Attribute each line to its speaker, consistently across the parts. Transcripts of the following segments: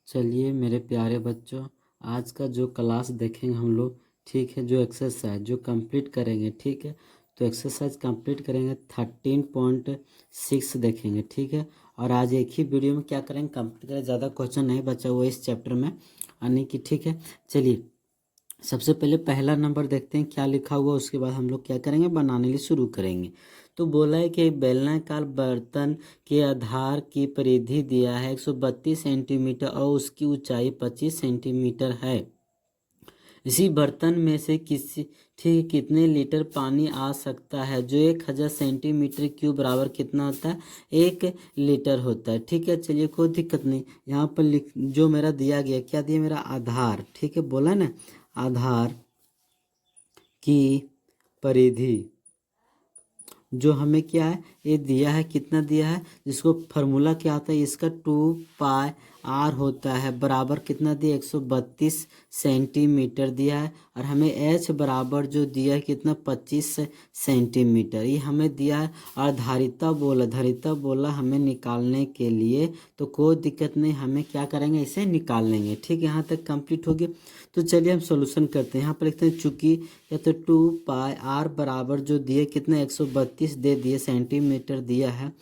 Speaker 1: चलिए मेरे प्यारे बच्चों, आज का जो क्लास देखेंगे हम लोग, ठीक है। जो एक्सरसाइज जो कंप्लीट करेंगे, ठीक है। तो एक्सरसाइज कंप्लीट करेंगे 13.6 देखेंगे, ठीक है। और आज एक ही वीडियो में क्या करेंगे, कंप्लीट करेंगे। ज़्यादा क्वेश्चन नहीं बचा हुआ इस चैप्टर में आने की, ठीक है। चलिए सबसे पहले पहला नंबर देखते हैं क्या लिखा हुआ, उसके बाद हम लोग क्या करेंगे, बनाने लिए शुरू करेंगे। तो बोला है कि बेलनाकार बर्तन के आधार की परिधि दिया है 132 सेंटीमीटर और उसकी ऊंचाई 25 सेंटीमीटर है। इसी बर्तन में से किसी ठीक कितने लीटर पानी आ सकता है, जो 1000 सेंटीमीटर क्यूब बराबर कितना होता है, 1 लीटर होता है, ठीक है। चलिए कोई दिक्कत नहीं, यहाँ पर लिख जो मेरा दिया गया, क्या दिया, मेरा आधार, ठीक है, बोला ना, आधार की परिधि जो हमें क्या है, ये दिया है, कितना दिया है, जिसको फार्मूला क्या आता है इसका, 2πr होता है, बराबर कितना दिया, 132 सेंटीमीटर दिया है। और हमें h बराबर जो दिया है कितना, 25 सेंटीमीटर, ये हमें दिया है। और धारिता बोला हमें निकालने के लिए, तो कोई दिक्कत नहीं, हमें क्या करेंगे, इसे निकाल लेंगे, ठीक है। यहाँ तक कंप्लीट हो गया। तो चलिए हम सॉल्यूशन करते हैं। यहाँ पर लिखते हैं चूंकि या तो 2πr बराबर जो दिए कितना, 132 दे दिए सेंटीमीटर दिया है,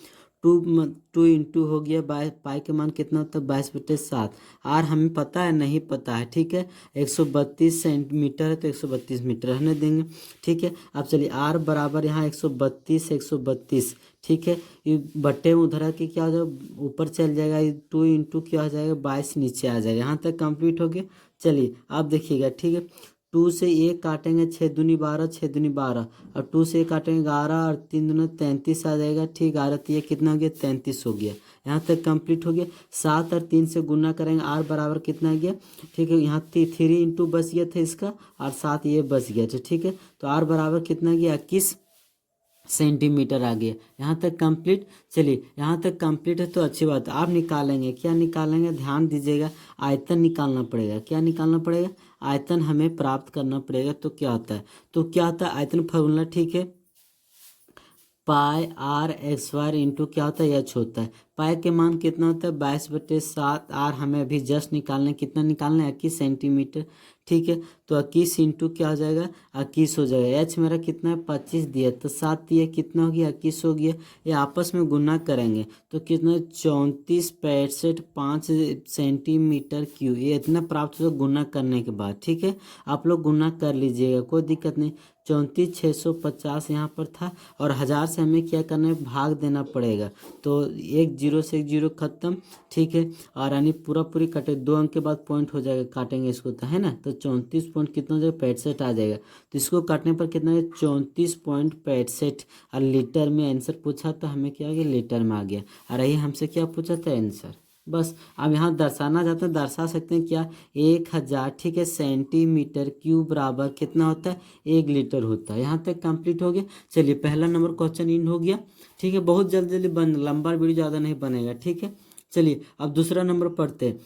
Speaker 1: टू इंटू हो गया पाई के मान कितना होता है, 22/7। आर हमें पता है, नहीं पता है, ठीक है। 132 सेंटीमीटर है तो 132 मीटर रहने देंगे, ठीक है। अब चलिए आर बराबर यहाँ 132, ठीक है। ये बट्टे में उधर के क्या हो जाएगा, ऊपर चल जाएगा, 2 इंटू क्या हो जाएगा, 22 नीचे आ जाएगा। यहाँ तक कंप्लीट हो गया। चलिए आप देखिएगा, ठीक है। 2 से 1 काटेंगे, 6 दूनी 12, 6 दूनी 12, और 2 से 1 काटेंगे 11, और 3 दूनी 33 आ जाएगा, ठीक। 11 ये कितना हो गया, 33 हो गया। यहाँ तक कंप्लीट हो गया। 7 और 3 से गुना करेंगे, आर बराबर कितना आ गया, ठीक है। यहाँ 3 इंटू बच गया था इसका, और 7 ये बच गया था, ठीक है। तो आर बराबर कितना गया, 21 सेंटीमीटर आ गया। यहाँ तक कंप्लीट। चलिए यहाँ तक कंप्लीट है तो अच्छी बात है। आप निकालेंगे, क्या निकालेंगे, ध्यान दीजिएगा, आयतन निकालना पड़ेगा। क्या निकालना पड़ेगा, आयतन हमें प्राप्त करना पड़ेगा। तो क्या होता है, आयतन फार्मूला, ठीक है, πr(x²) इंटू क्या होता है, एच होता है। पाई के मान कितना होता है, 22/7। आर हमें अभी जस्ट निकालना है, कितना निकालना है, 21 सेंटीमीटर, ठीक है। तो 21 इंटू क्या हो जाएगा, 21 हो जाएगा। एच मेरा कितना है, 25 दिया, तो 7 दिया, कितना हो गया, 21 हो गया। ये आपस में गुना करेंगे तो कितना, 34.65 सेंटीमीटर क्यूब, ये इतना प्राप्त होगा गुना करने के बाद, ठीक है। आप लोग गुना कर लीजिएगा, कोई दिक्कत नहीं। 34,650 यहाँ पर था, और 1000 से हमें क्या करना है, भाग देना पड़ेगा। तो एक जीरो से एक जीरो खत्म, ठीक है। और यानी पूरी कटे, 2 अंक के बाद पॉइंट हो जाएगा, काटेंगे इसको, तो है ना। तो 34 पॉइंट कितना हो जाएगा, 65 आ जाएगा। तो इसको काटने पर कितना है, 34.65। और लीटर में आंसर पूछा तो हमें क्या आ गया, लीटर में आ गया। और यही हमसे क्या पूछा था, आंसर। बस अब यहाँ दर्शाना चाहते हैं, दर्शा सकते हैं क्या, 1000, ठीक है, सेंटीमीटर क्यूब बराबर कितना होता है, 1 लीटर होता है। यहाँ तक कंप्लीट हो गया। चलिए पहला नंबर क्वेश्चन इन हो गया, ठीक है। बहुत जल्दी जल्दी बन, लंबा वीडियो ज़्यादा नहीं बनेगा, ठीक है। चलिए अब दूसरा नंबर पढ़ते हैं।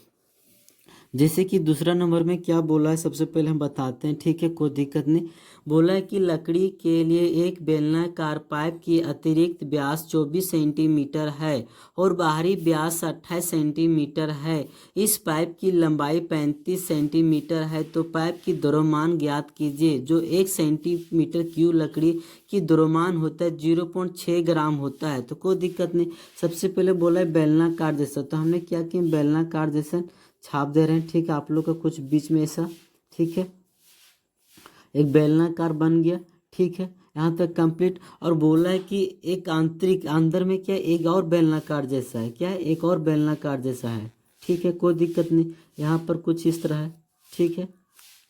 Speaker 1: जैसे कि दूसरा नंबर में क्या बोला है, सबसे पहले हम बताते हैं, ठीक है, कोई दिक्कत नहीं। बोला है कि लकड़ी के लिए एक बेलनाकार पाइप की अतिरिक्त व्यास 24 सेंटीमीटर है और बाहरी व्यास 28 सेंटीमीटर है। इस पाइप की लंबाई 35 सेंटीमीटर है, तो पाइप की द्रव्यमान ज्ञात कीजिए। जो 1 सेंटीमीटर क्यूब लकड़ी की द्रव्यमान होता है 0.6 ग्राम होता है। तो कोई दिक्कत नहीं। सबसे पहले बोला है बेलनाकार जैसा, तो हमने क्या किया, बेलनाकार जैसा छाप दे रहे हैं, ठीक है। आप लोग का कुछ बीच में ऐसा, ठीक है, एक बेलनाकार बन गया, ठीक है। यहाँ तक कंप्लीट। और बोला है कि एक आंतरिक अंदर में क्या, एक और बेलनाकार जैसा है, क्या है, एक और बेलनाकार जैसा है, ठीक है, कोई दिक्कत नहीं। यहाँ पर कुछ इस तरह है, ठीक है।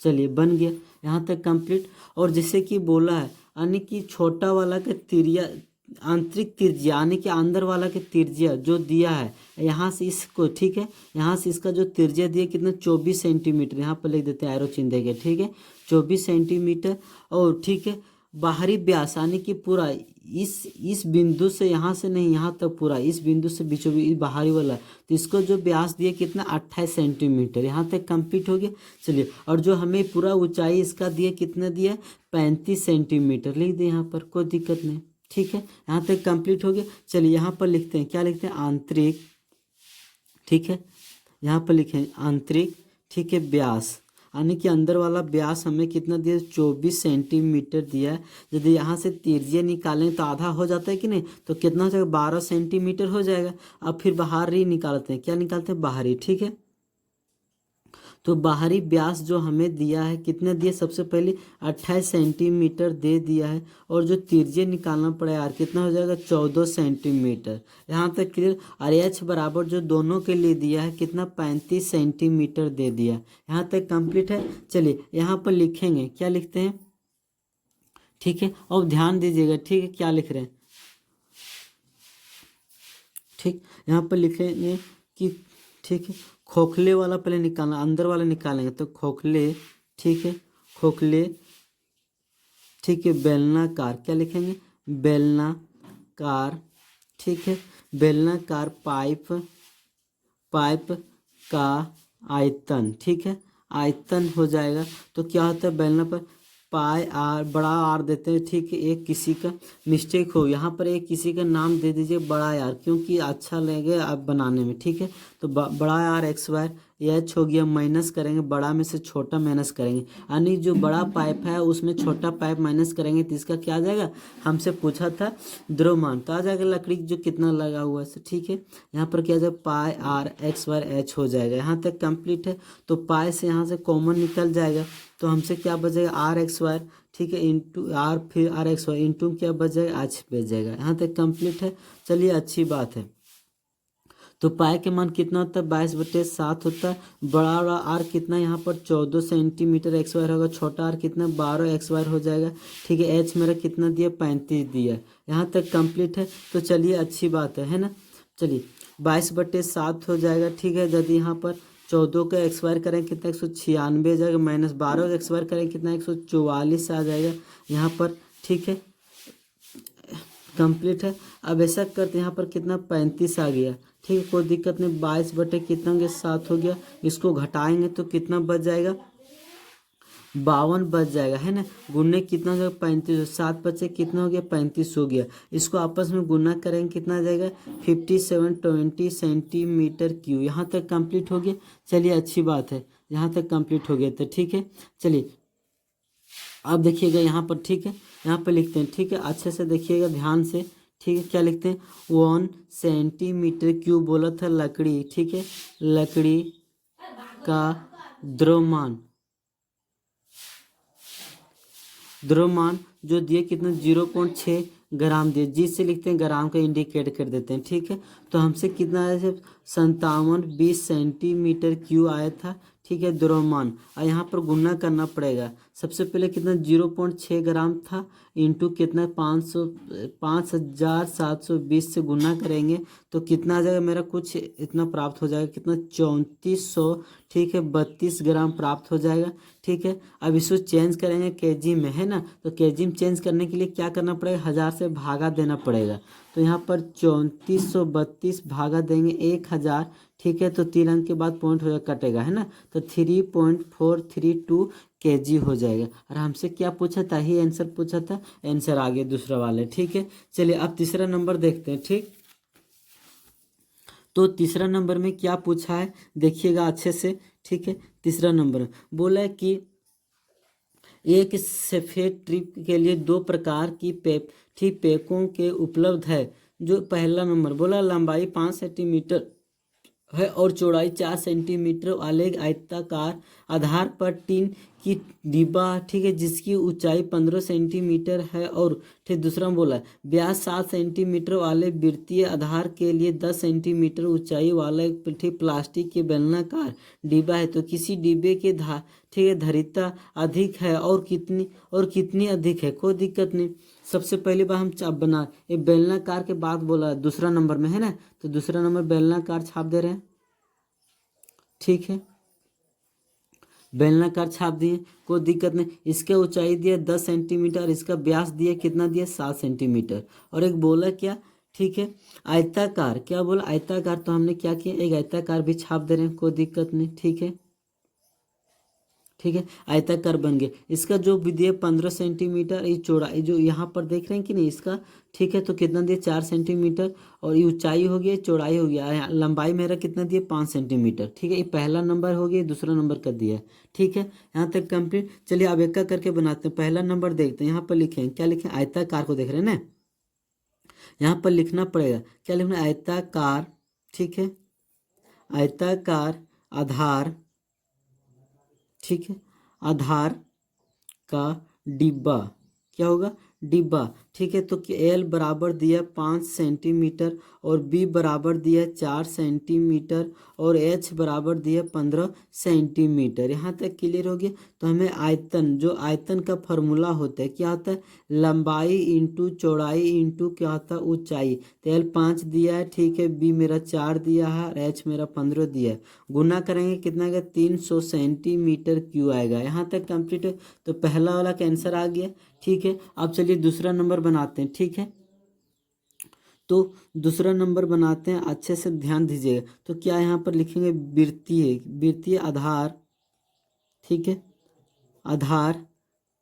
Speaker 1: चलिए बन गया, यहाँ तक कंप्लीट। और जैसे कि बोला है, यानी कि छोटा वाला का तिरिया, आंतरिक त्रिज्या यानी कि अंदर वाला के त्रिज्या जो दिया है, यहाँ से इसको, ठीक है, यहाँ से इसका जो त्रिज्या दिया कितना, 24 सेंटीमीटर, यहाँ पर लिख देते हैं एरो चिन्ह देके, ठीक है, 24 सेंटीमीटर। और ठीक है, बाहरी व्यास यानी कि पूरा इस बिंदु से, यहाँ से नहीं, यहाँ तक पूरा इस बिंदु से बीचों बीच बाहरी वाला, तो इसको जो व्यास दिया कितना, 28 सेंटीमीटर। यहाँ तक कंप्लीट हो गया। चलिए, और जो हमें पूरा ऊंचाई इसका दिया कितना दिया, 35 सेंटीमीटर लिख दिए यहाँ पर, कोई दिक्कत नहीं, ठीक है। यहाँ तक कंप्लीट हो गया। चलिए यहाँ पर लिखते हैं, क्या लिखते हैं, आंतरिक, ठीक है, यहाँ पर लिखें आंतरिक, ठीक है, व्यास, यानी कि अंदर वाला व्यास हमें कितना दिया, 24 सेंटीमीटर दिया है। यदि यहाँ से तिर्य्या निकालें तो आधा हो जाता है कि नहीं, तो कितना हो जाएगा, 12 सेंटीमीटर हो जाएगा। अब फिर बाहरी निकालते हैं, क्या निकालते हैं, बाहरी, ठीक है। तो बाहरी व्यास जो हमें दिया है कितने दिए, सबसे पहले 28 सेंटीमीटर दे दिया है, और जो तिर्य्या निकालना पड़ेगा यार, कितना हो जाएगा, 14 सेंटीमीटर। यहाँ तक क्लियर। और एच बराबर जो दोनों के लिए दिया है कितना, 35 सेंटीमीटर दे दिया। यहाँ तक कंप्लीट है। चलिए यहाँ पर लिखेंगे, क्या लिखते हैं, ठीक है, और ध्यान दीजिएगा, ठीक है, क्या लिख रहे हैं, ठीक। यहाँ पर लिखेंगे कि, ठीक है, खोखले वाला पहले निकालना, अंदर वाला निकालेंगे तो खोखले, ठीक है, खोखले, ठीक है, बेलनाकार, क्या लिखेंगे, बेलनाकार, ठीक है, बेलनाकार पाइप, पाइप का आयतन, ठीक है, आयतन हो जाएगा। तो क्या होता है, बेलना पर पाई आर, बड़ा आर देते हैं, ठीक है। एक किसी का मिस्टेक हो, यहाँ पर एक किसी का नाम दे दीजिए बड़ा आर, क्योंकि अच्छा लगे आप बनाने में, ठीक है। तो बड़ा आर एक्स वाई, एच हो गया, माइनस करेंगे, बड़ा में से छोटा माइनस करेंगे, यानी जो बड़ा पाइप है उसमें छोटा पाइप माइनस करेंगे तो इसका क्या आ जाएगा, हमसे पूछा था द्रव्यमान, तो आ जाएगा लकड़ी जो कितना लगा हुआ है, ठीक है। यहाँ पर क्या जाएगा, पाई आर एक्स वाई एच हो जाएगा। यहाँ तक कंप्लीट है। तो पाई से यहाँ से कॉमन निकल जाएगा, तो हमसे क्या बचेगा, आर एक्स वाई, ठीक है, इंटू आर, फिर आर एक्स वाई इंटू क्या बच जाएगा, एच बच जाएगा। यहाँ तक कंप्लीट है। चलिए अच्छी बात है। तो पाई के मान कितना होता है, 22/7 होता है। बड़ा वाला आर कितना, यहाँ पर 14 सेंटीमीटर एक्स वायर होगा, छोटा आर कितना, 12 एक्स वायर हो जाएगा, ठीक है। एच मेरा कितना दिया, 35 दिया। यहाँ तक कंप्लीट है। तो चलिए अच्छी बात है ना। चलिए 22/7 हो जाएगा, ठीक है। यदि यहाँ पर 14 का एक्स वायर करें कितना, 196 आ जाएगा, माइनस 12 का एक्स वायर करें कितना, 144 आ जाएगा यहाँ पर, ठीक है, कंप्लीट है। अब ऐसा करते हैं, यहाँ पर कितना, 35 आ गया, ठीक है, कोई दिक्कत नहीं। 22/कितना हो गया, इसको घटाएंगे तो कितना बच जाएगा, 52 बच जाएगा, है ना। गुणने कितना हो जाएगा, 35, 7 बचे कितना हो गया, 35 हो गया। इसको आपस में गुना करेंगे कितना आ जाएगा, 5720 सेंटीमीटर क्यूब। यहाँ तक कंप्लीट हो गया। चलिए अच्छी बात है, यहाँ तक कंप्लीट हो गया। तो ठीक है, चलिए अब देखिएगा यहाँ पर, ठीक है, यहाँ पर लिखते हैं, ठीक है, अच्छे से देखिएगा ध्यान से, ठीक है। क्या लिखते हैं, 1 सेंटीमीटर क्यूब बोला था लकड़ी, ठीक है, लकड़ी का द्रव्यमान, द्रव्यमान जो दिए कितना, 0.6 ग्राम दिए, जिससे लिखते हैं ग्राम का इंडिकेट कर देते हैं, ठीक है। तो हमसे कितना आया था, 5720 सेंटीमीटर क्यूब आया था, ठीक है, द्रव्यमान। और यहाँ पर गुना करना पड़ेगा। सबसे पहले कितना, 0.6 ग्राम था, इंटू कितना, 5720 से गुना करेंगे तो कितना आ जाएगा, मेरा कुछ इतना प्राप्त हो जाएगा, कितना, 3400, ठीक है, 32 ग्राम प्राप्त हो जाएगा, ठीक है। अब इसको चेंज करेंगे केजी में, है ना। तो केजी में चेंज करने के लिए क्या करना पड़ेगा, 1000 से भागा देना पड़ेगा। तो यहाँ पर 3432 भागा देंगे 1000, ठीक है। तो 3 अंक के बाद पॉइंट हो कटेगा, है ना। तो 3.432 केजी हो जाएगा। और हमसे क्या पूछा था, ही आंसर पूछा था, आंसर आ गया दूसरा वाले, ठीक है। चलिए अब तीसरा नंबर देखते हैं, ठीक। तो तीसरा नंबर में क्या पूछा है, देखिएगा अच्छे से, ठीक है। तीसरा नंबर बोला है कि एक सफ़ेद ट्रिप के लिए 2 प्रकार की ठीक पैकों के उपलब्ध है। जो पहला नंबर बोला, लंबाई 5 सेंटीमीटर है और चौड़ाई 4 सेंटीमीटर वाले आयताकार आधार पर टीन की डिब्बा, ठीक है, जिसकी ऊंचाई 15 सेंटीमीटर है, और ठीक दूसरा में बोला व्यास 7 सेंटीमीटर वाले वृत्तीय आधार के लिए 10 सेंटीमीटर ऊंचाई वाला ठीक प्लास्टिक के बेलनाकार डिब्बा है। तो किसी डिब्बे के ठीक है धारिता अधिक है, और कितनी अधिक है, कोई दिक्कत नहीं। सबसे पहली बार हम चाप बना, ये बेलनाकार के बाद बोला दूसरा नंबर में, है ना। तो दूसरा नंबर बेलनाकार छाप दे रहे हैं, ठीक है, बेलनाकार छाप दिए, कोई दिक्कत नहीं। इसका ऊंचाई दिया 10 सेंटीमीटर, इसका व्यास दिया कितना दिया, 7 सेंटीमीटर। और एक बोला क्या, ठीक है, आयताकार, क्या बोला, आयताकार। तो हमने क्या किया, एक आयताकार भी छाप दे रहे हैं, कोई दिक्कत नहीं, ठीक है, ठीक है, आयताकार बन गया। इसका जो विधि है 15 सेंटीमीटर, ये चौड़ाई जो यहाँ पर देख रहे हैं कि नहीं इसका, ठीक है, तो कितना दिया 4 सेंटीमीटर, और ये ऊंचाई हो गया, चौड़ाई हो गया, लंबाई मेरा कितना दिया 5 सेंटीमीटर। ठीक है, ये पहला नंबर हो गया, दूसरा नंबर कर दिया है। ठीक है, यहाँ तक कंप्लीट। चलिए अब एक करके बनाते हैं। पहला नंबर देखते हैं, यहाँ पर लिखें क्या लिखें, आयताकार को देख रहे हैं ना, यहाँ पर लिखना पड़ेगा क्या लिखना, आयताकार। ठीक है, आयताकार आधार, ठीक है, आधार का डिब्बा, क्या होगा, डिब्बा। ठीक है, तो एल बराबर दिया 5 सेंटीमीटर, और बी बराबर दिया 4 सेंटीमीटर, और एच बराबर दिया 15 सेंटीमीटर। यहाँ तक क्लियर हो गया। तो हमें आयतन, जो आयतन का फॉर्मूला होता है क्या होता है, लंबाई इंटू चौड़ाई इंटू क्या होता है, ऊंचाई। तो एल 5 दिया है, ठीक है, बी मेरा 4 दिया है, और एच मेरा 15 दिया है। गुना करेंगे कितना आएगा, 300 सेंटीमीटर क्यू आएगा। यहाँ तक कंप्लीट है। तो पहला वाला का आंसर आ गया। ठीक है, अब चलिए दूसरा नंबर बनाते हैं। ठीक है, तो दूसरा नंबर बनाते हैं, अच्छे से ध्यान दीजिएगा। तो क्या यहाँ पर लिखेंगे, वृत्तीय, वृत्तीय आधार, ठीक है, आधार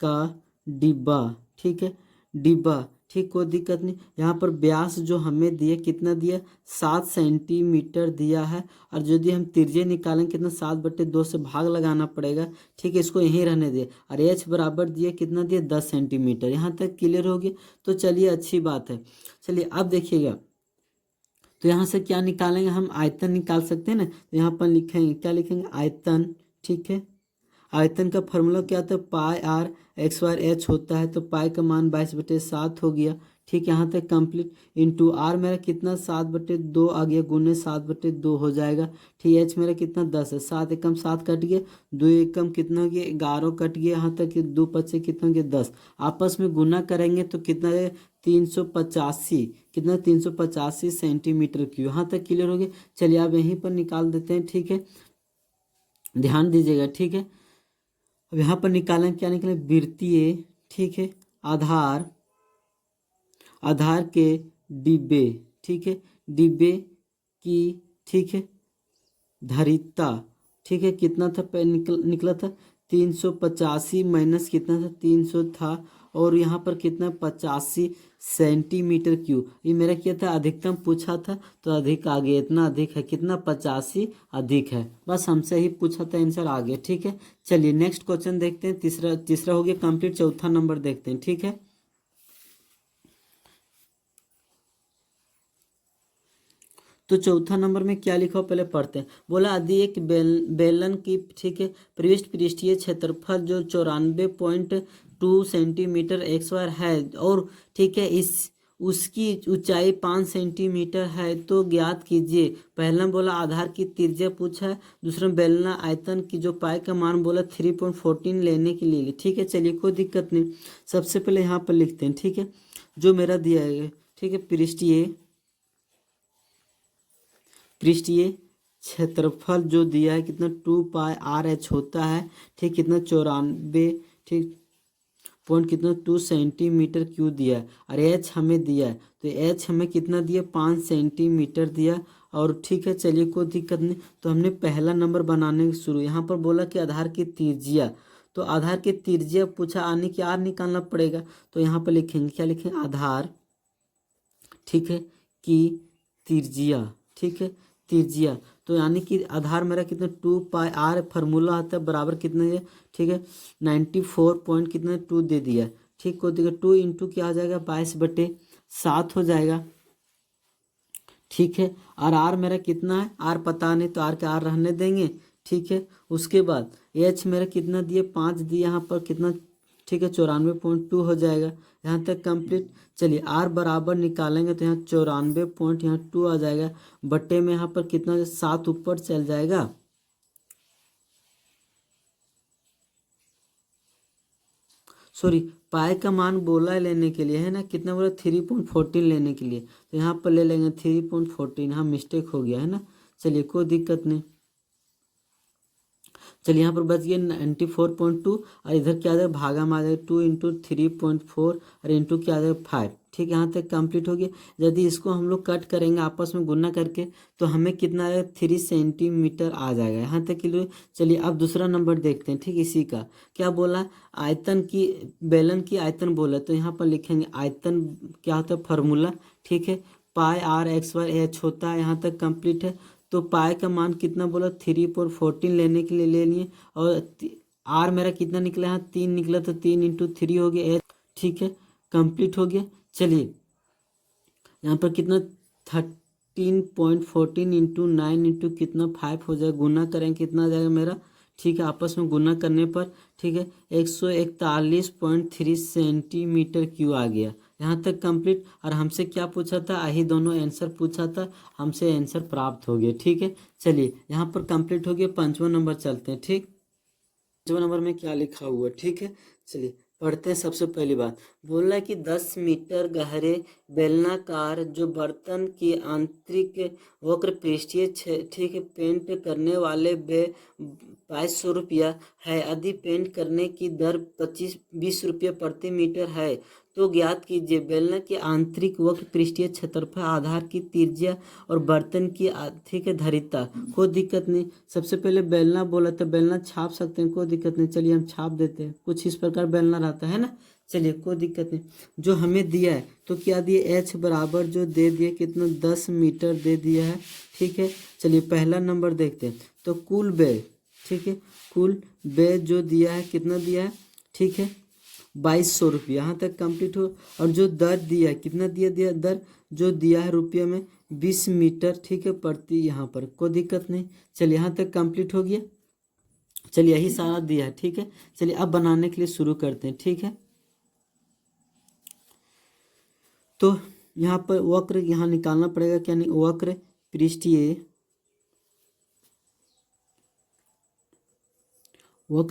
Speaker 1: का डिब्बा। ठीक है, डिब्बा, ठीक, कोई दिक्कत नहीं। यहाँ पर व्यास जो हमें दिए कितना दिया, 7 सेंटीमीटर दिया है, और यदि हम त्रिज्या निकालेंगे कितना, 7/2 से भाग लगाना पड़ेगा। ठीक है, इसको यहीं रहने दिए। और एच बराबर दिए कितना दिए, 10 सेंटीमीटर। यहाँ तक क्लियर हो गया। तो चलिए अच्छी बात है। चलिए अब देखिएगा, तो यहाँ से क्या निकालेंगे, हम आयतन निकाल सकते हैं ना। तो यहाँ पर लिखेंगे क्या लिखेंगे, आयतन। ठीक है, आयतन का फॉर्मूला क्या होता है, pi r x Y H होता है। तो पाई का मान 22/7 हो गया। ठीक, यहाँ तक कंप्लीट। इंटू आर मेरा कितना, 7/2 आ गया, गुने 7/2 हो जाएगा। ठीक, एच मेरा कितना 10 है, 7 एकम 7 कट गया, 2 एकम कितना हो गया, 11 कट गया। यहाँ तक 2 5 कितना हो गया, 10। आपस में गुना करेंगे तो कितना है, 385, कितना 385 सेंटीमीटर क्यूब। यहाँ तक क्लियर हो गया। चलिए आप यहीं पर निकाल देते हैं। ठीक है, ध्यान दीजिएगा। ठीक है, अब यहाँ पर निकालें, क्या निकालें, वृत्तीय, ठीक है, आधार, आधार के डिब्बे। ठीक है, डिब्बे की, ठीक है, धारिता। ठीक है, कितना था, निकला था 385 माइनस कितना था, 300 था, और यहाँ पर कितना 85 सेंटीमीटर क्यूब। ये मेरा क्या था, अधिकतम पूछा था, तो अधिक आ गया, इतना अधिक है, कितना 85 अधिक है। बस हमसे ही पूछा था, आंसर आ गया। ठीक है, चलिए नेक्स्ट क्वेश्चन देखते हैं। तीसरा तीसरा हो गया कंप्लीट। चौथा नंबर देखते हैं। ठीक है, तो चौथा नंबर में क्या लिखा हो पहले पढ़ते हैं। बोला यदि एक बेलन की, ठीक है, पृष्ठ पृष्ठीय क्षेत्रफल जो 94.2 सेंटीमीटर एक्स वायर है, और ठीक है, इस उसकी ऊंचाई 5 सेंटीमीटर है, तो ज्ञात कीजिए। पहला में बोला आधार की त्रिज्या पूछा है, दूसरा में बेलना आयतन की जो पाई का मान बोला 3.14 लेने के लिए। ठीक है, चलिए कोई दिक्कत नहीं। सबसे पहले यहाँ पर लिखते हैं। ठीक है, जो मेरा दिया है, ठीक है, पृष्ठीय, पृष्ठीय क्षेत्रफल जो दिया है कितना, 2πr/h होता है। ठीक, कितना 94, ठीक, पॉइंट कितना 2 सेंटीमीटर क्यूब दिया है, और एच हमें दिया है। तो एच हमें कितना दिया, 5 सेंटीमीटर दिया। और ठीक है, चलिए कोई दिक्कत नहीं। तो हमने पहला नंबर बनाने शुरू, यहाँ पर बोला कि आधार की त्रिज्या, तो आधार की त्रिज्या पूछा, आने की आर निकालना पड़ेगा। तो यहाँ पर लिखेंगे क्या लिखेंगे, आधार, ठीक है, की त्रिज्या। ठीक है, त्रिज्या, तो यानी कि आधार मेरा कितना 2πr फार्मूला आता है, बराबर कितना है, ठीक है, 94 पॉइंट कितना 2 दे दिया है। ठीक, को देखिए 2 इंटू क्या आ जाएगा, 22/7 हो जाएगा। ठीक है, और आर मेरा कितना है, आर पता नहीं, तो आर के आर रहने देंगे। ठीक है, उसके बाद एच मेरा कितना दिए, 5 दिए, यहाँ पर कितना, ठीक है, 94.2 हो जाएगा। यहाँ तक कंप्लीट। चलिए आर बराबर निकालेंगे तो यहाँ 94 पॉइंट, यहाँ 2 आ जाएगा, बट्टे में यहाँ पर कितना 7 ऊपर चल जाएगा। सॉरी, पाई का मान बोला है लेने के लिए, है ना, कितना बोला 3.14 लेने के लिए, तो यहाँ पर ले लेंगे 3.14। यहाँ मिस्टेक हो गया है ना, चलिए कोई दिक्कत नहीं। चलिए यहाँ पर बच गया 94.2 और इधर क्या आ जाएगा भागा में आ जाएगा 2 × 3.4 और इंटू क्या आ जाएगा 5। ठीक है, यहाँ तक कंप्लीट हो गया। यदि इसको हम लोग कट करेंगे आपस में गुना करके तो हमें कितना आएगा 3 सेंटीमीटर आ जाएगा। यहाँ तक के लिए चलिए अब दूसरा नंबर देखते हैं। ठीक, इसी का क्या बोला, आयतन की बेलन की आयतन बोला, तो यहाँ पर लिखेंगे आयतन क्या होता है फार्मूला। ठीक है, pi r x Y H होता है। यहाँ तक कंप्लीट है। तो पाई का मान कितना बोला 3/14 लेने के लिए ले लिए और आर मेरा कितना निकला, यहाँ 3 निकला तो 3 × 3 हो गया एच। ठीक है, कंप्लीट हो गया। चलिए यहाँ पर कितना 13.14 इंटू 9 इंटू कितना 5 हो जाएगा, गुना करें कितना आ जाएगा मेरा। ठीक है, आपस में गुना करने पर ठीक है 141.3 सेंटीमीटर क्यू आ गया। यहाँ तक कंप्लीट। और हमसे क्या पूछा था, यही दोनों आंसर पूछा था, हमसे आंसर प्राप्त हो गया। ठीक है, चलिए यहाँ पर कंप्लीट हो गया। 5वां नंबर चलते हैं। ठीक, 5वां नंबर में क्या लिखा हुआ, ठीक है चलिए पढ़ते हैं। सबसे पहली बात बोल रहा है कि 10 मीटर गहरे बेलनाकार जो बर्तन की आंतरिक वक्र पृष्ठीय ठीक है पेंट करने वाले 2200 रुपया है। यदि पेंट करने की दर 20 रुपये प्रति मीटर है तो ज्ञात कीजिए बेलना की आंतरिक वक्र पृष्ठीय क्षेत्रफल, आधार की त्रिज्या और बर्तन की ठीक है धारिता। कोई दिक्कत नहीं। सबसे पहले बेलना बोला तो बेलना छाप सकते हैं, कोई दिक्कत नहीं। चलिए हम छाप देते हैं। कुछ इस प्रकार बेलना रहता है ना। चलिए कोई दिक्कत नहीं। जो हमें दिया है तो क्या दिए, एच बराबर जो दे दिए कितना 10 मीटर दे दिया है। ठीक है, चलिए पहला नंबर देखते हैं। तो कुल बे, ठीक है कुल बे जो दिया है कितना दिया है, ठीक है 2200 रुपये। यहाँ तक कंप्लीट हो। और जो दर दिया है कितना दिया दर जो दिया है रुपये में 20 मीटर ठीक है प्रति, यहाँ पर कोई दिक्कत नहीं। चलिए यहाँ तक कंप्लीट हो गया। चलिए यही सारा दिया है। ठीक है, चलिए अब बनाने के लिए शुरू करते हैं। ठीक है, तो यहाँ पर वक्र यहाँ निकालना पड़ेगा, क्या नहीं वक्र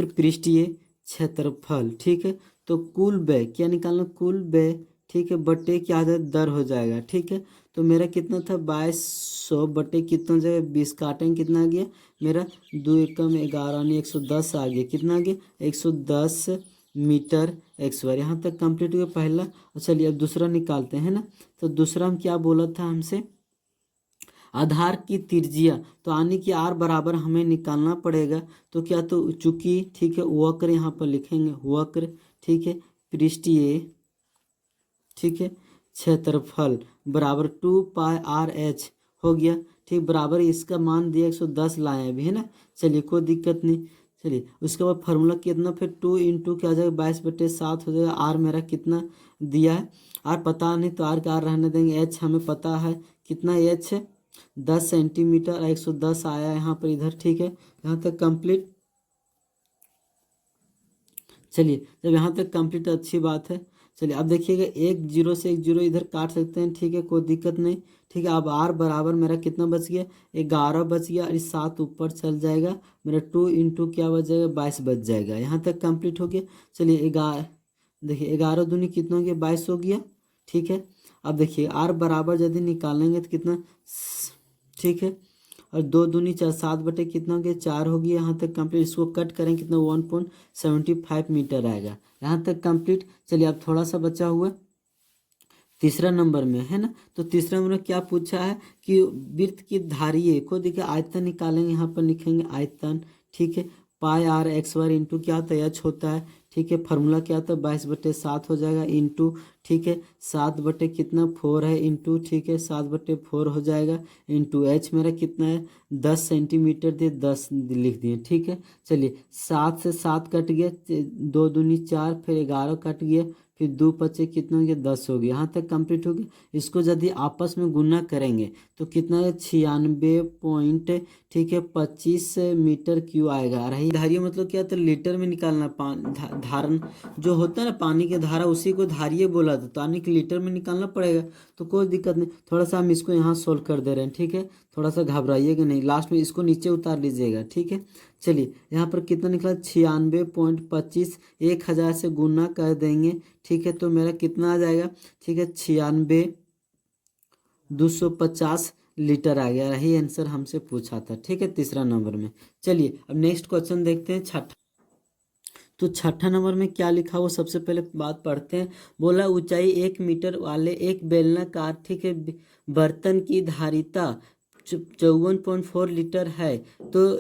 Speaker 1: पृष्ठीय क्षेत्रफल। ठीक है, तो कुल व्यय क्या निकालना, कुल व्यय ठीक है बटे क्या दर हो जाएगा। ठीक है, तो मेरा कितना था 2200 बटे कितना हो जाएगा 20 काटेंगे कितना आ गया मेरा 2 एकम 11 यानी 110 आ गया। कितना आ गया 110 मीटर एक्स वाई। यहाँ तक कंप्लीट हो गया पहला। और चलिए अब दूसरा निकालते हैं ना। तो दूसरा हम क्या बोला था हमसे, आधार की त्रिज्या, तो आने की आर बराबर हमें निकालना पड़ेगा। तो क्या, तो चूंकि ठीक है वक्र यहाँ पर लिखेंगे वक्र ठीक है पृष्ठीय ठीक है क्षेत्रफल बराबर 2πr/h हो गया। ठीक, बराबर इसका मान दिया 110 लाए अभी है ना। चलिए कोई दिक्कत नहीं। चलिए उसके बाद फार्मूला कितना, फिर 2 इंटू क्या हो जाएगा 22/7 हो जाएगा। आर मेरा कितना दिया है, आर पता नहीं तो आर का आर रहने देंगे। एच हमें पता है कितना एच है 10 सेंटीमीटर 110 आया यहाँ पर इधर। ठीक है, यहाँ तक कंप्लीट। चलिए जब यहाँ तक कंप्लीट अच्छी बात है। चलिए अब देखिएगा 1 0 से 1 0 इधर काट सकते हैं। ठीक है, कोई दिक्कत नहीं। ठीक है, अब आर बराबर मेरा कितना बच गया 11 बच गया और इस 7 ऊपर चल जाएगा मेरा 2 इंटू क्या बच जाएगा 22 बच जाएगा। यहाँ तक कंप्लीट हो गया। चलिए 11 देखिए 11 दूनी कितना हो गया 22 हो गया। ठीक है, अब देखिए आर बराबर यदि निकालेंगे तो कितना, ठीक है और 2 दूनी 4 7 बटे कितना हो गया 4 हो गया। यहाँ तक कंप्लीट। इसको कट करें कितना 1.75 मीटर आएगा। यहाँ तक कंप्लीट। चलिए अब थोड़ा सा बचा हुआ तीसरा नंबर में है ना। तो तीसरा नंबर में क्या पूछा है कि वृत्त की धारिये को देखिए आयतन निकालेंगे। यहाँ पर लिखेंगे आयतन। ठीक है, pi r x Y into क्या होता है एच होता है। ठीक है, फार्मूला क्या होता है 22/7 हो जाएगा इंटू ठीक है 7 बटे कितना 4 है इंटू ठीक है 7/4 हो जाएगा इंटू एच मेरा कितना है 10 सेंटीमीटर दे 10 लिख दिए। ठीक है, चलिए 7 से 7 कट गया 2 दूनी 4 फिर 11 कट गया फिर 2 बचे कितना हो गया 10 हो गया। यहाँ तक कंप्लीट हो गया। इसको यदि आपस में गुना करेंगे तो कितना है 96 पॉइंट ठीक है 25 मीटर क्यू आएगा। रही धारियों मतलब क्या, तो लीटर में निकालना। धारण जो होता है ना पानी की धारा उसी को धारिये बोला था, तो पानी के लीटर में निकालना पड़ेगा। तो कोई दिक्कत नहीं। थोड़ा सा हम इसको यहाँ सोल्व कर दे रहे हैं। ठीक है, थोड़ा सा घबराइएगा नहीं, लास्ट में इसको नीचे उतार लीजिएगा। ठीक है, चलिए यहाँ पर कितना निकला 96.25 1000 से गुना कर देंगे। ठीक है, तो मेरा कितना आ जाएगा ठीक है 96 250 लीटर आ गया। यही आंसर हमसे पूछा था, ठीक है, तीसरा नंबर में। चलिए अब नेक्स्ट क्वेश्चन देखते हैं, छठा। तो छठा नंबर में क्या लिखा वो सबसे पहले बात पढ़ते हैं। बोला ऊंचाई 1 मीटर वाले एक बेलनाकार, ठीक है, बर्तन की धारिता 54.4 लीटर है। तो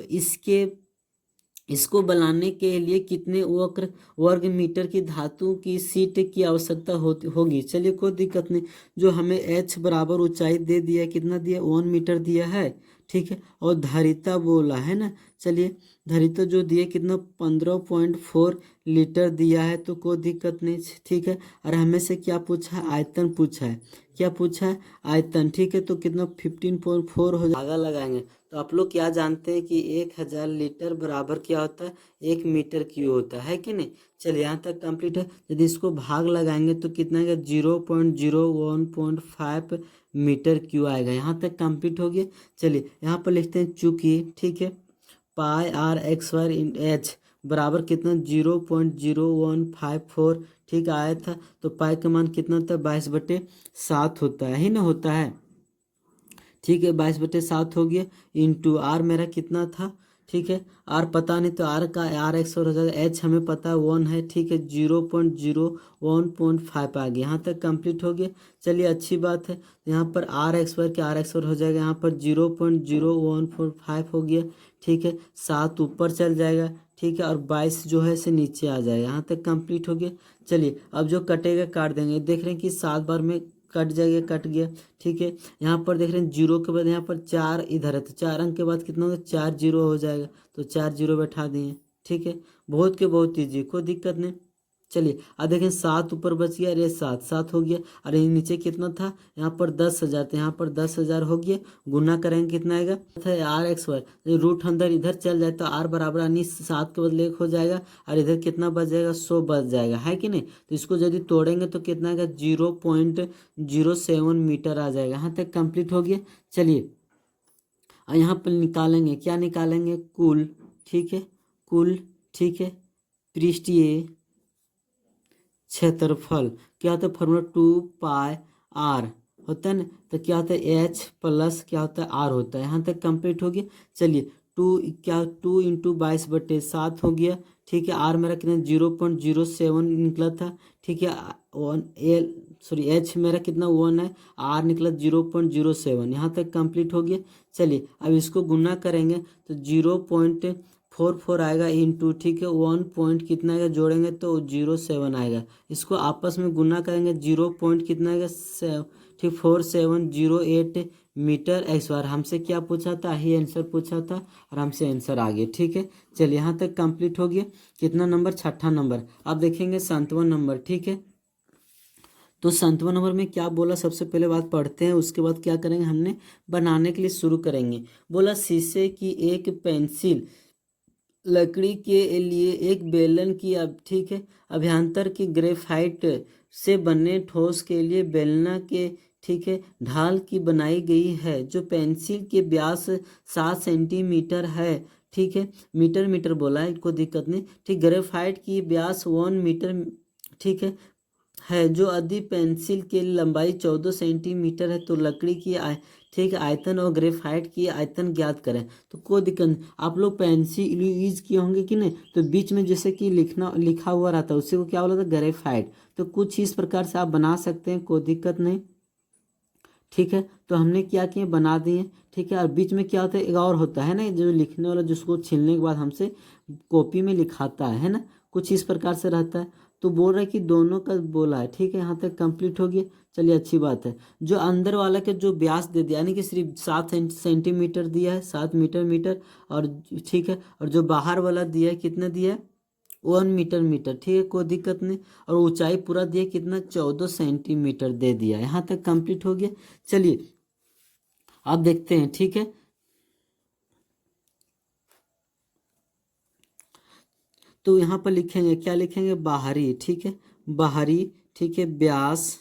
Speaker 1: इसको बनाने के लिए कितने वर्ग मीटर की धातु की शीट की आवश्यकता होगी। चलिए कोई दिक्कत नहीं। जो हमें h बराबर ऊंचाई दे दिया है, कितना दिया, 1 मीटर दिया है, ठीक है, और धारिता बोला है ना। चलिए धारिता जो दिया कितना, 15.4 लीटर दिया है, तो कोई दिक्कत नहीं, ठीक है। और हमें से क्या पूछा है, आयतन पूछा है। क्या पूछा है, आयतन, ठीक है। तो कितना 15.4 हो जाएगा, लगाएंगे। तो आप लोग क्या जानते हैं कि 1000 लीटर बराबर क्या होता है, 1 मीटर क्यूब होता है कि नहीं। चलिए यहाँ तक कंप्लीट है। यदि इसको भाग लगाएंगे तो कितना आएगा, 0.015 मीटर क्यूब आएगा। यहाँ तक कंप्लीट हो गया। चलिए यहाँ पर लिखते हैं चूंकि, ठीक है, pi r x y in h बराबर कितना, 0.0154, ठीक आया था। तो पाई का मान कितना होता है, 22/7 होता है ही ना, होता है, ठीक है। 22/7 हो गया। इंटू आर मेरा कितना था, ठीक है, आर पता नहीं, तो आर का आर एक्स और हो जाएगा, एच हमें पता है 1 है, ठीक है, 0.01.5 आ गया। यहाँ तक कंप्लीट हो गया। चलिए अच्छी बात है। यहाँ पर आर एक्स वाई के आर एक्स और हो जाएगा, यहाँ पर 0.0145 हो गया, ठीक है। 7 ऊपर चल जाएगा, ठीक है, और 22 जो है से नीचे आ जाएगा। यहाँ तक कंप्लीट हो गया। चलिए अब जो कटेगा काट देंगे। देख रहे हैं कि 7 बार में कट जाएगा, कट गया, ठीक है। यहाँ पर देख रहे हैं जीरो के बाद यहाँ पर 4 इधर है, तो 4 अंक के बाद कितना होगा, 4 जीरो हो जाएगा। तो 4 जीरो बैठा दिए, ठीक है। बहुत के बहुत ईजी, कोई दिक्कत नहीं। चलिए अब देखें, 7 ऊपर बच गया, अरे 7 7 हो गया। अरे नीचे कितना था, यहाँ पर 10,000, तो यहाँ पर 10,000 हो गया। गुना करेंगे कितना आएगा, आर एक्स वाई, रूट अंदर इधर चल जाए तो आर बराबर यानी 7 के बदले 1 हो जाएगा, और इधर कितना बच जाएगा, 100 बच जाएगा, है कि नहीं। तो इसको यदि तोड़ेंगे तो कितना आएगा, 0.07 मीटर आ जाएगा। यहाँ तक कंप्लीट हो गया। चलिए और यहाँ पर निकालेंगे, क्या निकालेंगे, कुल, ठीक है, कुल, ठीक है, पृष्ठीय क्षेत्रफल। क्या होता है फॉर्मूला, 2 पाई आर होता है ना। तो क्या होता है, एच प्लस क्या होता है, आर होता है। यहाँ तक कंप्लीट हो गया। चलिए 2 × 22/7 हो गया, ठीक है। आर मेरा कितना, 0.07 निकला था, ठीक है। एच मेरा कितना 1 है, आर निकला 0.07। यहाँ तक कंप्लीट हो गया। चलिए अब इसको गुना करेंगे तो 0.44 आएगा इंटू, ठीक है, 1 पॉइंट कितना आएगा, जोड़ेंगे तो 07 आएगा। इसको आपस में गुना करेंगे, 0 पॉइंट कितना आएगा, ठीक, 4708 मीटर एक्स बार। हमसे क्या पूछा था, ही आंसर पूछा था, और हमसे आंसर आ गया, ठीक है। चलिए यहाँ तक कंप्लीट हो गया। कितना नंबर, छठा नंबर। आप देखेंगे 7वां नंबर, ठीक है। तो 7वां नंबर में क्या बोला, सबसे पहले बात पढ़ते हैं, उसके बाद क्या करेंगे, हमने बनाने के लिए शुरू करेंगे। बोला शीशे की एक पेंसिल, लकड़ी के लिए एक बेलन की, अब ठीक है, अभ्यंतर की ग्रेफाइट से बने ठोस के लिए बेलना के, ठीक है, ढाल की बनाई गई है, जो पेंसिल के व्यास 7 सेंटीमीटर है, ठीक है। मीटर मीटर बोला है, कोई दिक्कत नहीं, ठीक। ग्रेफाइट की व्यास 1 मीटर, ठीक है, जो आदि पेंसिल की लंबाई 14 सेंटीमीटर है। तो लकड़ी की ठीक है, आयतन और ग्रेफाइट की आयतन ज्ञात करें। तो कोई दिक्कत नहीं, आप लोग पेंसिल यूज किए होंगे कि नहीं। तो बीच में जैसे कि लिखा हुआ रहता है, उसी को क्या बोला था, ग्रेफाइट। तो कुछ इस प्रकार से आप बना सकते हैं, कोई दिक्कत नहीं, ठीक है। तो हमने क्या किया, बना दिए, ठीक है। और बीच में क्या होता है, एक और होता है ना, जो लिखने वाला, जिसको छीलने के बाद हमसे कॉपी में लिखाता है ना, कुछ इस प्रकार से रहता है। तो बोल रहा है कि दोनों का बोला है, ठीक है। यहाँ तक कंप्लीट हो गया। चलिए अच्छी बात है। जो अंदर वाला के जो व्यास दे दिया, यानी कि सिर्फ 7 सेंटीमीटर दिया है, 7 मीटर, और ठीक है, और जो बाहर वाला दिया है, कितना दिया है, 1 मीटर, ठीक है, कोई दिक्कत नहीं। और ऊंचाई पूरा दिया कितना, 14 सेंटीमीटर दे दिया। यहाँ तक कंप्लीट हो गया। चलिए आप देखते हैं, ठीक है। तो यहाँ पर लिखेंगे, क्या लिखेंगे, बाहरी, ठीक है, बाहरी, ठीक है, व्यास,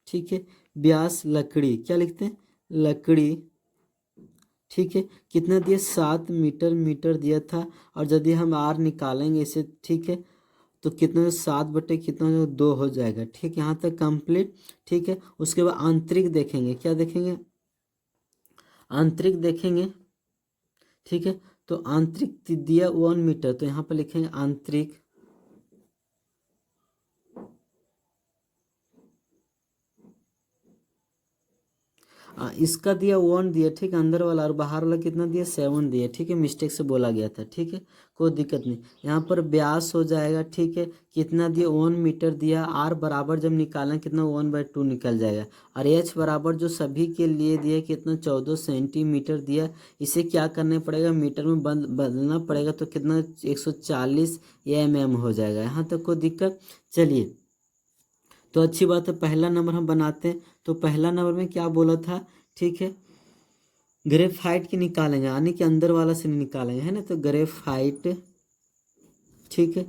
Speaker 1: ठीक है, व्यास लकड़ी, क्या लिखते हैं, लकड़ी, ठीक है, कितना दिया, 7 मीटर दिया था। और यदि हम आर निकालेंगे इसे, ठीक है, तो कितना, 7 बटे कितना, 2 हो जाएगा, ठीक। यहाँ तक कंप्लीट, ठीक है। उसके बाद आंतरिक देखेंगे, क्या देखेंगे, आंतरिक देखेंगे, ठीक है, तो आंतरिक दिया 1 मीटर, तो यहाँ पर लिखेंगे आंतरिक, इसका दिया 1 दिया, ठीक है, अंदर वाला, और बाहर वाला कितना दिया 7 दिया, ठीक है, मिस्टेक से बोला गया था, ठीक है, कोई दिक्कत नहीं। यहाँ पर व्यास हो जाएगा, ठीक है, कितना दिया 1 मीटर दिया, आर बराबर जब निकालें कितना 1/2 निकल जाएगा, और एच बराबर जो सभी के लिए दिया कितना 14 सेंटीमीटर दिया। इसे क्या करना पड़ेगा, मीटर में बदलना पड़ेगा, तो कितना 140 mm हो जाएगा। यहाँ तक कोई दिक्कत, चलिए, तो अच्छी बात है, पहला नंबर हम बनाते हैं। तो पहला नंबर में क्या बोला था, ठीक है, ग्रेफाइट की निकालेंगे, यानी कि अंदर वाला से नहीं निकालेंगे, है ना, तो ग्रेफाइट, ठीक है,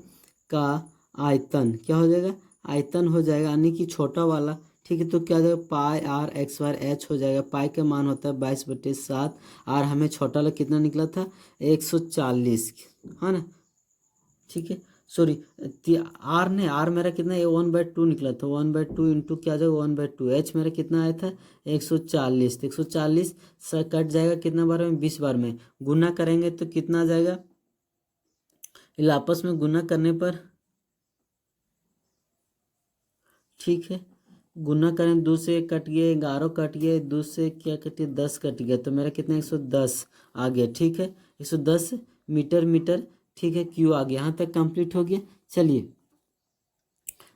Speaker 1: का आयतन क्या हो जाएगा, आयतन हो जाएगा, यानी कि छोटा वाला, ठीक है, तो क्या हो जाएगा पाई आर एक्स बार एच हो जाएगा। पाई का मान होता है 22/7, और हमें छोटा वाला कितना निकला था 140, है ना, ठीक है, सॉरी, आर ने, आर मेरा कितना 1/2 निकला था, 1/2 इंटू क्या आ जाएगा 1/2, एच मेरा कितना आया था 140, तो 140 से कट जाएगा कितना बार में 20 बार में, गुना करेंगे तो कितना आ जाएगा, आपस में गुना करने पर, ठीक है, गुना करें, 2 से कट गए 11 कट गए, 2 से क्या कट गया 10 कट गया, तो मेरा कितना 110 आ गया, ठीक है, 110 मीटर मीटर, ठीक है, क्यू आ गया। यहाँ तक कंप्लीट हो गया। चलिए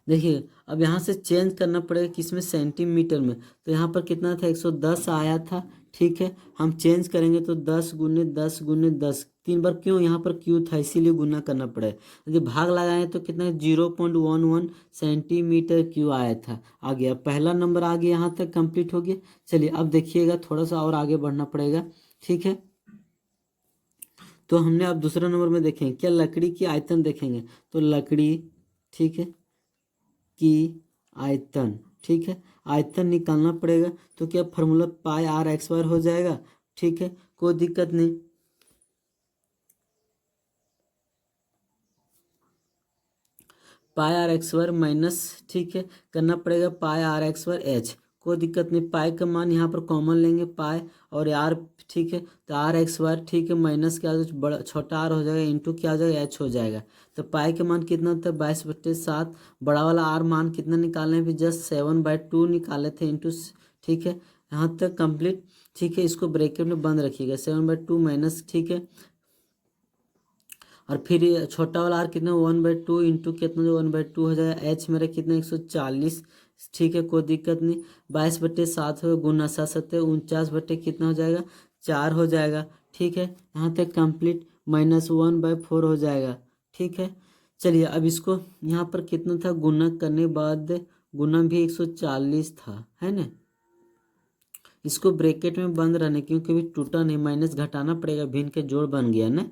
Speaker 1: देखिए, अब यहाँ से चेंज करना पड़ेगा किसमें, सेंटीमीटर में, तो यहाँ पर कितना था 110 आया था, ठीक है, हम चेंज करेंगे तो 10 × 10 × 10 3 बार, क्यों, यहाँ पर क्यू था इसीलिए गुना करना पड़ेगा। यदि भाग लगाएं तो कितना 0.11 सेंटीमीटर क्यू आया था, आ गया, पहला नंबर आ गया, यहाँ तक कंप्लीट हो गया। चलिए अब देखिएगा, थोड़ा सा और आगे बढ़ना पड़ेगा, ठीक है, तो हमने अब दूसरा नंबर में देखेंगे क्या, लकड़ी की आयतन देखेंगे, तो लकड़ी, ठीक है, की आयतन, ठीक है, आयतन निकालना पड़ेगा, तो क्या फार्मूला पाई आर एक्स बार हो जाएगा, ठीक है, कोई दिक्कत नहीं। पाई आर एक्स बार माइनस, ठीक है, करना पड़ेगा पाई आर एक्स बार एच, कोई दिक्कत नहीं, पाई का मान यहाँ पर कॉमन लेंगे पाई और आर, ठीक है, तो आर एक्स बार, ठीक है, माइनस क्या बड़ा छोटा आर हो जाएगा, इंटू क्या हो जाएगा एच हो जाएगा। तो पाई का मान कितना था 22/7, बड़ा वाला आर मान कितना निकालने भी जस्ट 7/2 निकाले थे, इंटू, ठीक है, यहाँ तक कंप्लीट, ठीक है, इसको ब्रैकेट में बंद रखिएगा 7/2 माइनस, ठीक है, और फिर ये छोटा वाला आर कितना 1/2 इंटू कितना जो 1/2 हो जाएगा, एच मेरा कितना 140, ठीक है, कोई दिक्कत नहीं, 22/7 हो गुना 7×7 49 कितना हो जाएगा 4 हो जाएगा, ठीक है, यहाँ तक कंप्लीट, -1/4 हो जाएगा, ठीक है। चलिए अब इसको यहाँ पर कितना था, गुना करने बाद गुना भी 140 था, है ना, इसको ब्रैकेट में बंद रहने, क्योंकि अभी टूटा नहीं, माइनस घटाना पड़ेगा, भिन्न के जोड़ बन गया ना,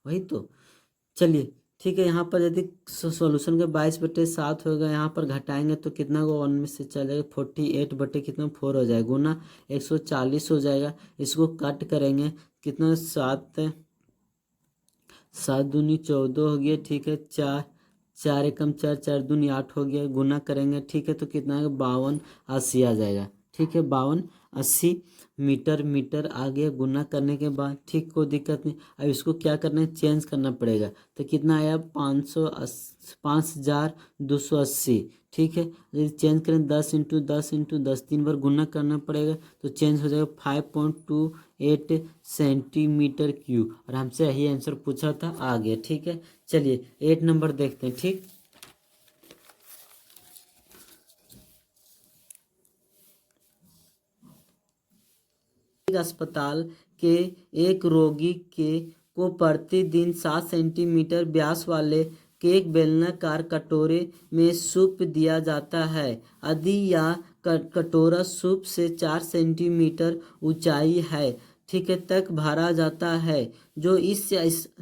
Speaker 1: वही तो। चलिए ठीक है, यहाँ पर यदि सॉल्यूशन के 22/7 होगा, यहाँ पर घटाएंगे तो कितना को 1 में से चल जाएगा 48 कितना 4 हो जाएगा, गुना 140 हो जाएगा, इसको कट करेंगे कितना 7 7 दूनी 14 हो गया, ठीक है, 4 4 एकम 4 4 दूनी 8 हो गया, गुना करेंगे, ठीक है, तो कितना है 52 आ जाएगा, ठीक है, 52 मीटर मीटर आ गया, गुना करने के बाद, ठीक, कोई दिक्कत नहीं। अब इसको क्या करना है, चेंज करना पड़ेगा, तो कितना आया 5280, ठीक है, यदि चेंज करें 10 × 10 × 10 3 बार गुना करना पड़ेगा, तो चेंज हो जाएगा 5.28 सेंटीमीटर क्यूब, और हमसे यही आंसर पूछा था, आ गया, ठीक है। चलिए 8 नंबर देखते हैं, ठीक, अस्पताल के एक रोगी के को प्रतिदिन 7 सेंटीमीटर व्यास वाले केक बेलनाकार कटोरे में सूप दिया जाता है। यदि यह कटोरा सूप से 4 सेंटीमीटर ऊंचाई है, ठीक है, तक भरा जाता है, जो इस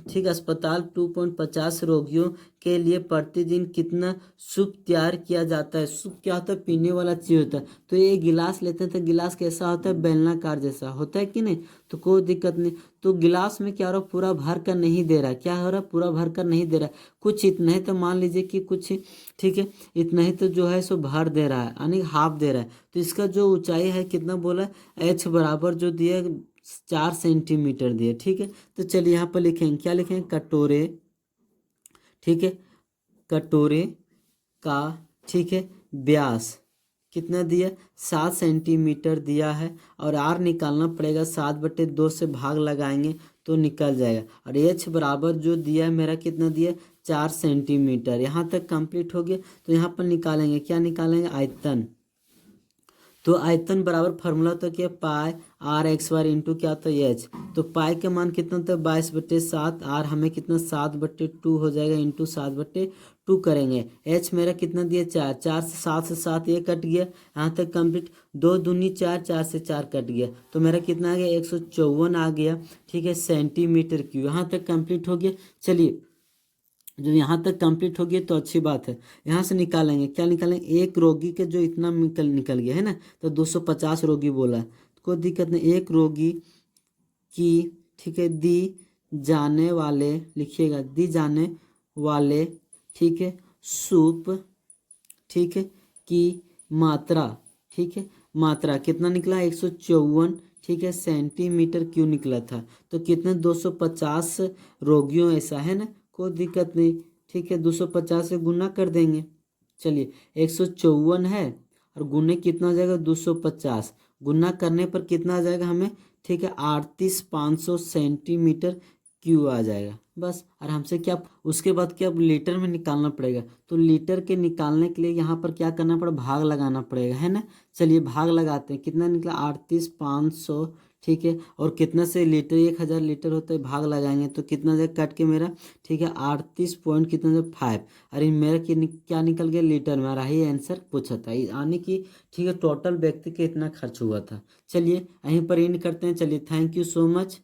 Speaker 1: ठीक अस्पताल 2.50 रोगियों के लिए प्रतिदिन कितना सूप तैयार किया जाता है। सूप क्या होता है, पीने वाला चीज होता है, तो ये गिलास लेते हैं तो गिलास कैसा होता है, बेलनाकार जैसा होता है कि नहीं, तो कोई दिक्कत नहीं। तो गिलास में क्या हो रहा है, पूरा भर कर नहीं दे रहा है, क्या हो रहा है, पूरा भर कर नहीं दे रहा है, कुछ इतना ही, तो मान लीजिए कि कुछ, ठीक है, इतना ही तो जो है सो भर दे रहा है, यानी हाफ दे रहा है, तो इसका जो ऊंचाई है कितना बोला, एच बराबर जो दिया 4 सेंटीमीटर दिया, ठीक है। तो चलिए यहाँ पर लिखेंगे, क्या लिखेंगे, कटोरे, ठीक है, कटोरे का, ठीक है, व्यास कितना दिया, 7 सेंटीमीटर दिया है। और आर निकालना पड़ेगा, 7/2 से भाग लगाएंगे तो निकल जाएगा। और एच बराबर जो दिया है मेरा कितना दिया, 4 सेंटीमीटर। यहाँ तक कंप्लीट हो गया। तो यहाँ पर निकालेंगे, क्या निकालेंगे, आयतन। तो आयतन बराबर फार्मूला तो क्या, पाई आर एक्स वार इंटू क्या होता है एच। तो पाई का मान कितना होता है, 22/7। आर हमें कितना 7/2 हो जाएगा, इंटू 7/2 करेंगे। एच मेरा कितना दिया, 4, 4 से 7 से 7 ये कट गया, यहाँ तक कंप्लीट। 2 दूनी 4, 4 से 4 कट गया, तो मेरा कितना आ गया, 154 आ गया, ठीक है, सेंटीमीटर क्यूब। यहाँ तक कंप्लीट हो गया। चलिए जो यहाँ तक कंप्लीट हो गया तो अच्छी बात है। यहाँ से निकालेंगे, क्या निकालेंगे, एक रोगी के जो इतना निकल गया है ना, तो 250 रोगी बोला है, कोई दिक्कत नहीं। एक रोगी की, ठीक है, दी जाने वाले, लिखिएगा, दी जाने वाले, ठीक है, सूप, ठीक है, की मात्रा, ठीक है, मात्रा कितना निकला, 154, ठीक है, सेंटीमीटर क्यों निकला था। तो कितने, 250 रोगियों ऐसा है ना, कोई दिक्कत नहीं, ठीक है, 250 से गुना कर देंगे। चलिए 154 है और गुने कितना हो जाएगा, 250, गुना करने पर कितना आ जाएगा हमें, ठीक है, 38,500 सेंटीमीटर क्यों आ जाएगा बस। और हमसे क्या, उसके बाद क्या, लीटर में निकालना पड़ेगा। तो लीटर के निकालने के लिए यहाँ पर क्या करना पड़ेगा, भाग लगाना पड़ेगा, है ना। चलिए भाग लगाते हैं, कितना निकला, 38,500, ठीक है। और कितना से लीटर, 1000 लीटर होता है, भाग लगाएंगे तो कितना जाएगा कट के मेरा, ठीक है, 38 पॉइंट कितना जाएगा 5। अरे मेरा क्या निकल गया, लीटर में। रही आंसर पूछा था यानी कि, ठीक है, टोटल व्यक्ति के इतना खर्च हुआ था। चलिए यहीं पर इन करते हैं। चलिए थैंक यू सो मच।